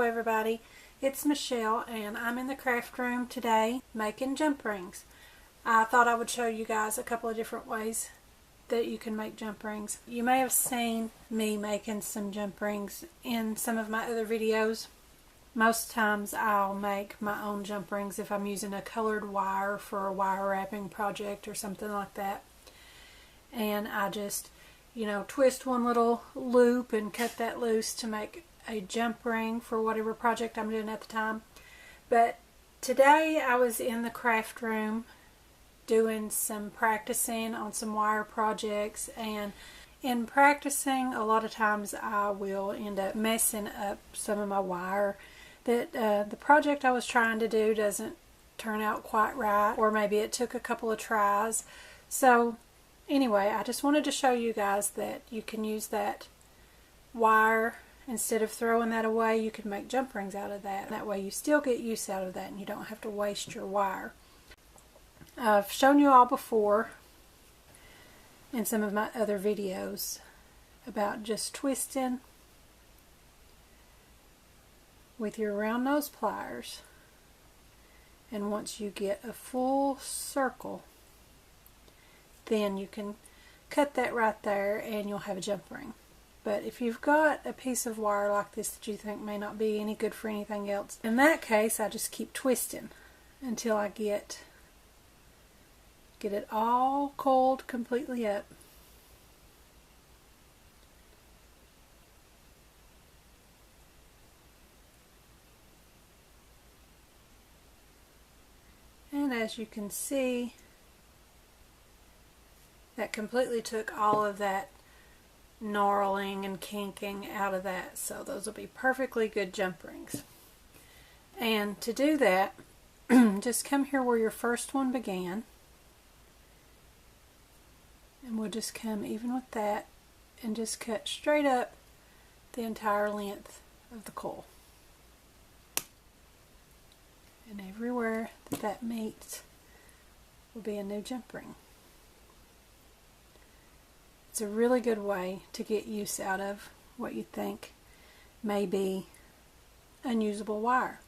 everybody, it's Michelle and I'm in the craft room today making jump rings. I thought I would show you guys a couple of different ways that you can make jump rings. You may have seen me making some jump rings in some of my other videos. Most times I'll make my own jump rings if I'm using a colored wire for a wire wrapping project or something like that. And I just, twist one little loop and cut that loose to make a jump ring for whatever project I'm doing at the time. But today I was in the craft room doing some practicing on some wire projects, and in practicing a lot of times I will end up messing up some of my wire that the project I was trying to do doesn't turn out quite right, or maybe it took a couple of tries. So anyway, I just wanted to show you guys that you can use that wire. Instead of throwing that away, you can make jump rings out of that. That way you still get use out of that and you don't have to waste your wire. I've shown you all before in some of my other videos about just twisting with your round nose pliers, and once you get a full circle, then you can cut that right there and you'll have a jump ring. But if you've got a piece of wire like this that you think may not be any good for anything else, in that case I just keep twisting until I get it all coiled completely up. And as you can see, that completely took all of that gnarling and kinking out of that, so those will be perfectly good jump rings. And to do that, just come here where your first one began, and we'll just come even with that and just cut straight up the entire length of the coil. And everywhere that meets will be a new jump ring. It's a really good way to get use out of what you think may be unusable wire.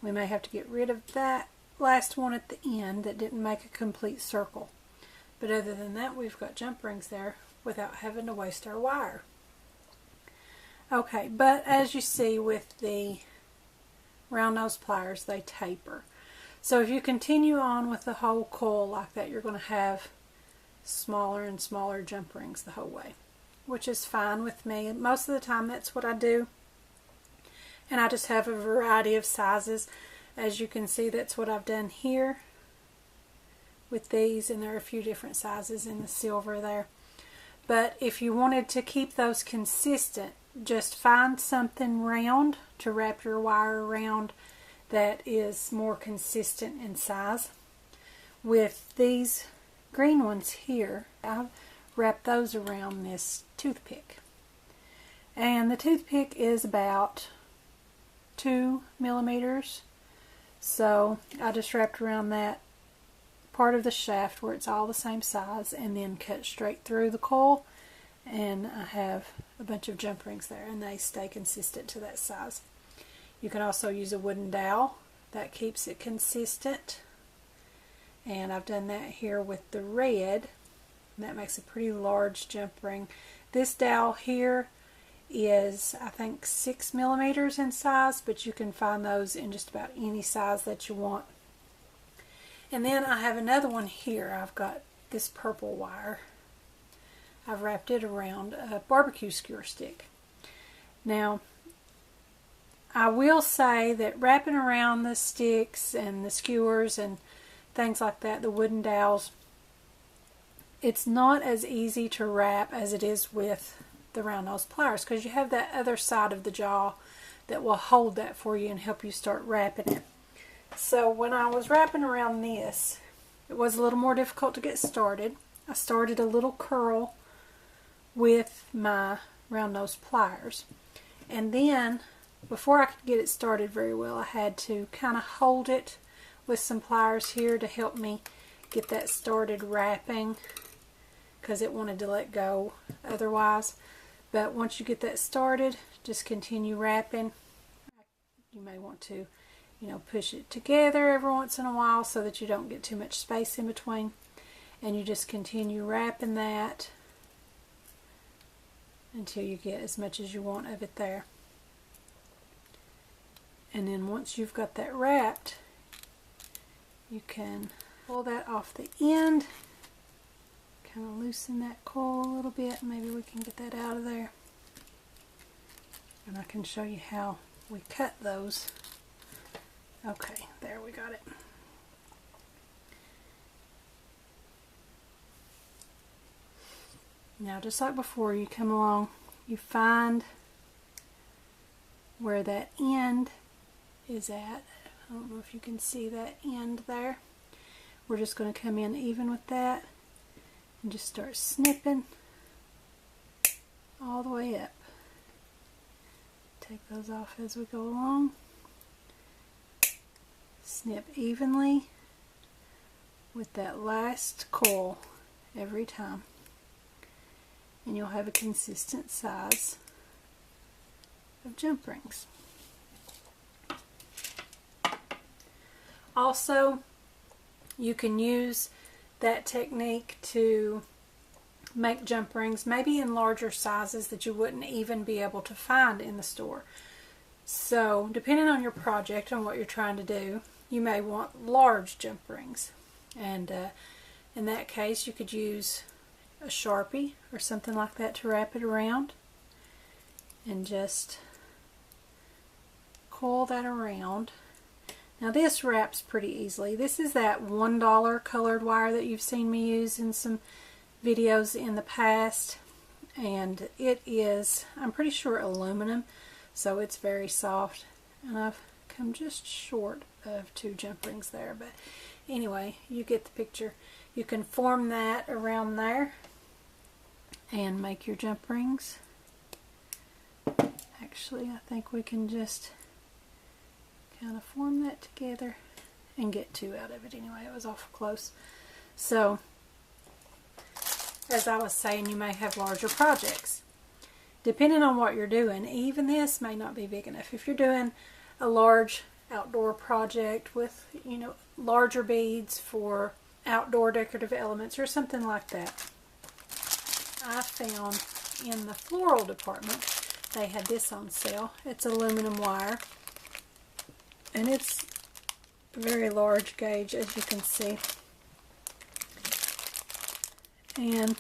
We may have to get rid of that last one at the end that didn't make a complete circle. But other than that, we've got jump rings there without having to waste our wire. Okay, but as you see with the round nose pliers, they taper. So if you continue on with the whole coil like that, you're going to have smaller and smaller jump rings the whole way, which is fine with me. Most of the time that's what I do, and I just have a variety of sizes. As you can see, that's what I've done here with these, and there are a few different sizes in the silver there. But if you wanted to keep those consistent, just find something round to wrap your wire around that is more consistent in size. With these green ones here, I've wrapped those around this toothpick, and the toothpick is about 2 millimeters, so I just wrapped around that part of the shaft where it's all the same size, and then cut straight through the coil, and I have a bunch of jump rings there, and they stay consistent to that size. You can also use a wooden dowel, that keeps it consistent. And I've done that here with the red, and that makes a pretty large jump ring. This dowel here is, I think, 6 millimeters in size, but you can find those in just about any size that you want. And then I have another one here. I've got this purple wire. I've wrapped it around a barbecue skewer stick. Now, I will say that wrapping around the sticks and the skewers and things like that, the wooden dowels, it's not as easy to wrap as it is with the round nose pliers, because you have that other side of the jaw that will hold that for you and help you start wrapping it. So when I was wrapping around this, it was a little more difficult to get started. I started a little curl with my round nose pliers, and then before I could get it started very well, I had to kind of hold it with some pliers here to help me get that started wrapping, because it wanted to let go otherwise. But once you get that started, just continue wrapping. You may want to, you know, push it together every once in a while so that you don't get too much space in between. And you just continue wrapping that until you get as much as you want of it there. And then once you've got that wrapped, you can pull that off the end, kind of loosen that coil a little bit. Maybe we can get that out of there. And I can show you how we cut those. Okay, there, we got it. Now, just like before, you come along, you find where that end is at. I don't know if you can see that end there. We're just going to come in even with that and just start snipping all the way up. Take those off as we go along. Snip evenly with that last coil every time, and you'll have a consistent size of jump rings. Also, you can use that technique to make jump rings maybe in larger sizes that you wouldn't even be able to find in the store. So depending on your project and what you're trying to do, you may want large jump rings, and in that case you could use a Sharpie or something like that to wrap it around and just coil that around. Now this wraps pretty easily. This is that $1 colored wire that you've seen me use in some videos in the past, and it is, I'm pretty sure, aluminum, so it's very soft, and I've come just short of 2 jump rings there, but anyway, you get the picture. You can form that around there and make your jump rings. Actually, I think we can just kind of form that together and get 2 out of it. Anyway, it was awful close. So as I was saying, you may have larger projects. Depending on what you're doing, even this may not be big enough. If you're doing a large outdoor project with, you know, larger beads for outdoor decorative elements or something like that, I found in the floral department they had this on sale. It's aluminum wire, and it's a very large gauge, as you can see. And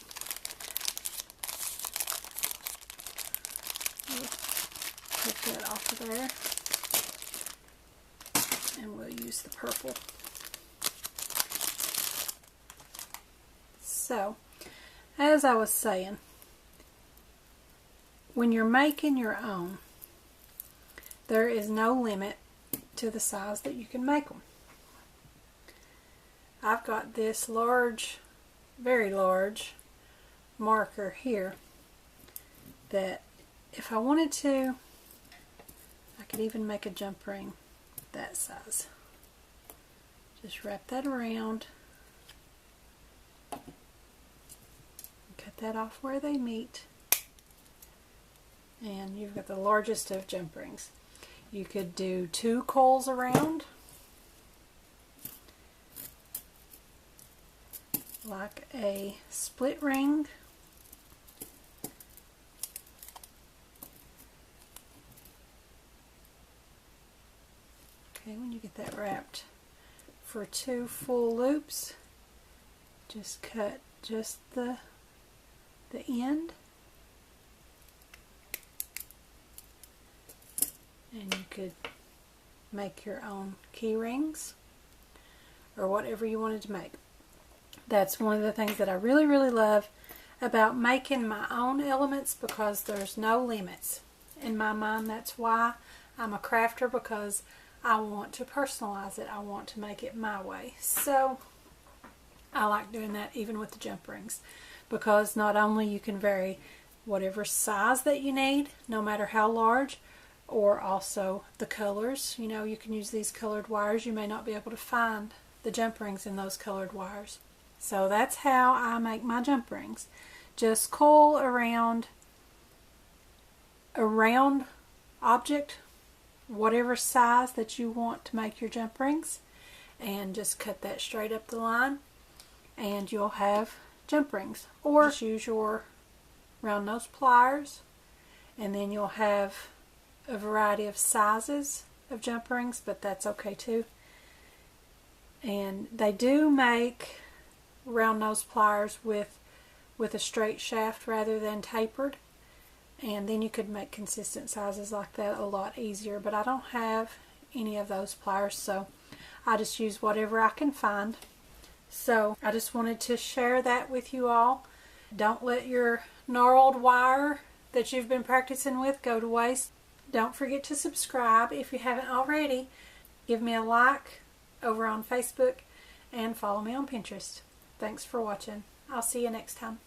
we'll take that off of there, and we'll use the purple. So, as I was saying, when you're making your own, there is no limit to the size that you can make them. I've got this large, very large marker here that if I wanted to, I could even make a jump ring that size. Just wrap that around, cut that off where they meet, and you've got the largest of jump rings. You could do 2 coils around, like a split ring. Okay, when you get that wrapped for 2 full loops, just cut just the end, and you could make your own key rings or whatever you wanted to make. That's one of the things that I really, really love about making my own elements, because there's no limits. In my mind, that's why I'm a crafter, because I want to personalize it. I want to make it my way. So I like doing that even with the jump rings, because not only you can vary whatever size that you need, no matter how large, or also the colors. You know, you can use these colored wires. You may not be able to find the jump rings in those colored wires. So that's how I make my jump rings. Just coil around a round object whatever size that you want to make your jump rings, and just cut that straight up the line, and you'll have jump rings. Or just use your round nose pliers, and then you'll have a variety of sizes of jump rings, but that's okay too. And they do make round nose pliers with a straight shaft rather than tapered, and then you could make consistent sizes like that a lot easier, but I don't have any of those pliers, so I just use whatever I can find. So I just wanted to share that with you all. Don't let your gnarled wire that you've been practicing with go to waste. Don't forget to subscribe if you haven't already. Give me a like over on Facebook and follow me on Pinterest. Thanks for watching. I'll see you next time.